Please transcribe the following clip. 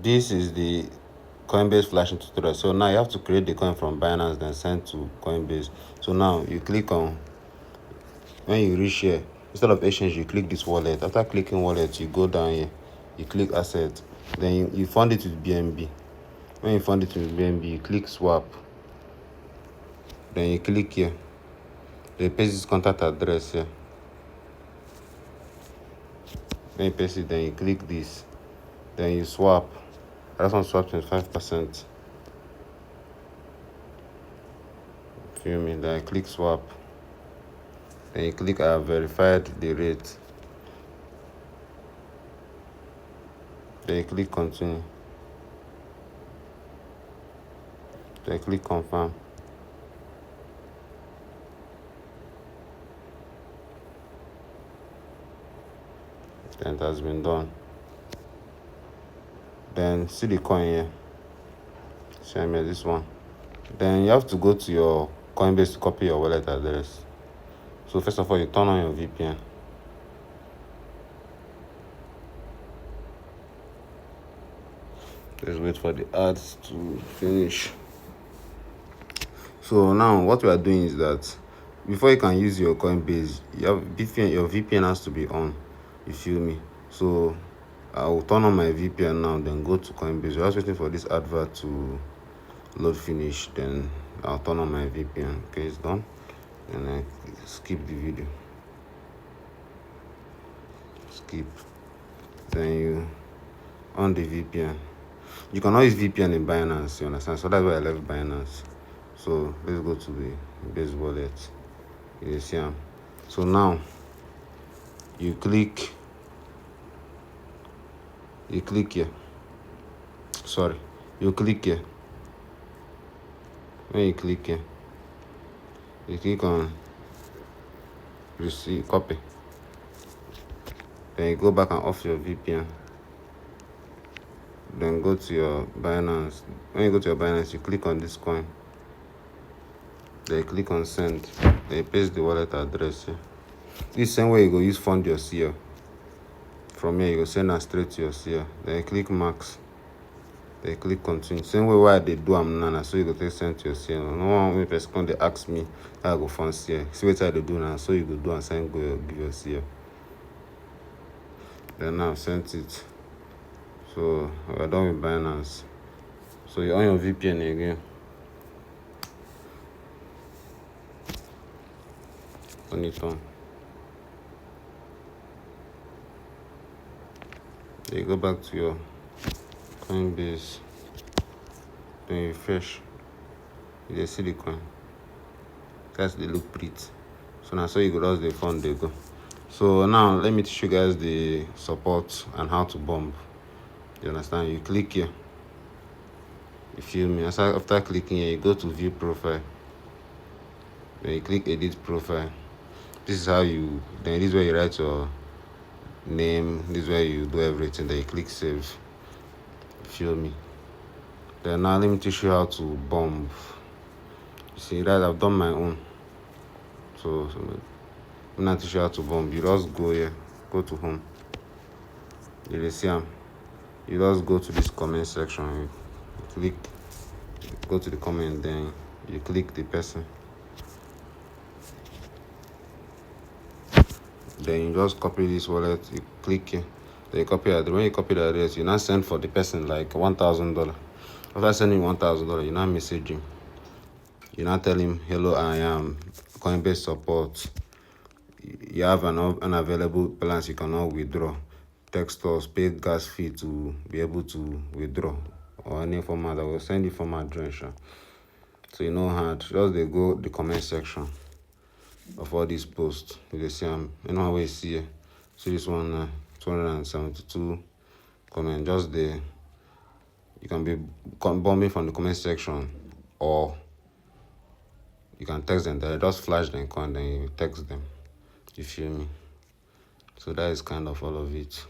this is the Coinbase flashing tutorial. So now you have to create the coin from Binance, then send to Coinbase. So now you click on, when you reach here, instead of exchange, you click this wallet. After clicking wallet, you go down here, you click asset, then you fund it with BNB. When you fund it with BNB, you click swap, then you click here, then you paste this contact address here. Then you paste it, then you click this, then you swap. I just want to swap 25%. Feel me? Then I click swap. Then you click I have verified the rate. Then you click continue. Then click confirm. Then it has been done. Then see the coin here. See I made this one. Then you have to go to your Coinbase to copy your wallet address. So first of all, you turn on your VPN. Let's wait for the ads to finish. So now what we are doing is that before you can use your Coinbase, your VPN has to be on. You feel me? So I will turn on my VPN now, then go to Coinbase. We're just waiting for this advert to load finish, then I'll turn on my VPN. Okay, it's done. And I skip the video. Skip. Then you on the VPN. You cannot use VPN in Binance, you understand? So that's why I left Binance. So let's go to the base wallet. You see them. So now you click here. Sorry, you click here. When you click here, you click on receive copy. Then you go back and off your VPN. Then go to your Binance. When you go to your Binance, you click on this coin. Then you click on send. Then you paste the wallet address here. This same way you go use fund your CL. From here you go send it straight to your CL. Then you click max. Then you click continue. Same way why they do am now, so you go take send to your CL. No one when person they ask me how I go fund CL. See what I do now, so you go do and send go give your CL. Then now sent it. So we're done with Binance. So you're on your VPN again. Turn it on. Then you go back to your Coinbase. Then you refresh. You see the coin. Guys, they look pretty. So now so you go just the fund they go. So now let me teach you guys the support and how to bomb. You understand? You click here. You feel me? After clicking here, you go to view profile. Then you click edit profile. This is how you, then this is where you write your name, this is where you do everything. Then you click save. You feel me? Then now let me teach you how to bomb. You see that I've done my own. So I'm not teach you how to bomb. You just go here, go to home. You see you just go to this comment section. You click, go to the comment, then you click the person. Then you just copy this wallet, you click here, then you copy it. When you copy the address, you now send for the person like $1,000. After sending $1,000, you now message him. You now tell him, hello, I am Coinbase support. You have an unavailable balance you cannot withdraw. Text us, pay gas fee to be able to withdraw, or any format. I will send you format duration. So you know how just they go the comment section of all these posts. You see you know how we see it. So this one 272 comment. Just the you can be bombing from the comment section, or you can text them there. Just flash them coin, then you text them. You feel me? So that is kind of all of it.